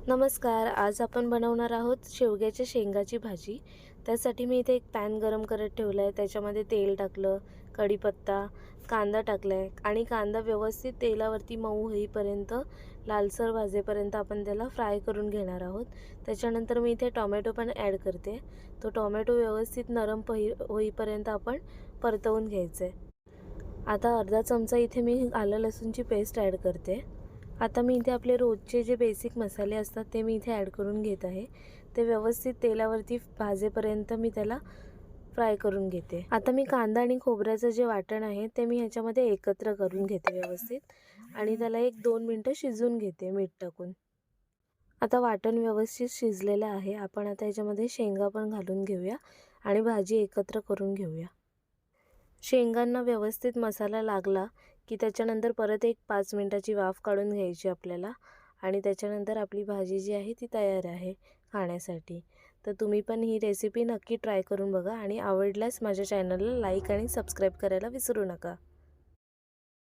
नमस्कार. आज आपण बनवणार आहोत शेवग्याच्या शेंगाची भाजी. त्यासाठी मी इथे एक पॅन गरम करत ठेवला आहे. त्याच्यामध्ये तेल टाकलं, कढीपत्ता, कांदा टाकला आहे आणि कांदा व्यवस्थित तेलावरती मऊ होईपर्यंत, लालसर भाजेपर्यंत आपण त्याला फ्राय करून घेणार आहोत. त्याच्यानंतर मी इथे टोमॅटो पण ॲड करते. तो टोमॅटो व्यवस्थित नरम होईपर्यंत आपण परतवून घ्यायचं आहे. आता अर्धा चमचा इथे मी आलं लसूणची पेस्ट ॲड करते. आता मी इथे आपले रोजचे जे बेसिक मसाले असतात ते मी इथे ॲड करून घेत आहे. ते व्यवस्थित तेलावरती भाजेपर्यंत मी त्याला फ्राय करून घेते. आता मी कांदा आणि खोबऱ्याचं जे वाटण आहे ते मी ह्याच्यामध्ये एकत्र करून घेते व्यवस्थित आणि त्याला 1-2 मिनटं शिजवून घेते मीठ टाकून. आता वाटण व्यवस्थित शिजलेलं आहे. आपण आता ह्याच्यामध्ये शेंगा पण घालून घेऊया आणि भाजी एकत्र करून घेऊया. शेंगांना व्यवस्थित मसाला लागला की त्याच्यानंतर परत एक 5 मिनटाची वाफ काढून घ्यायची आपल्याला आणि त्याच्यानंतर आपली भाजी जी आहे ती तयार आहे खाण्यासाठी. तर तुम्ही पण ही रेसिपी नक्की ट्राय करून बघा आणि आवडल्यास माझ्या चॅनलला लाईक आणि सबस्क्राईब करायला विसरू नका.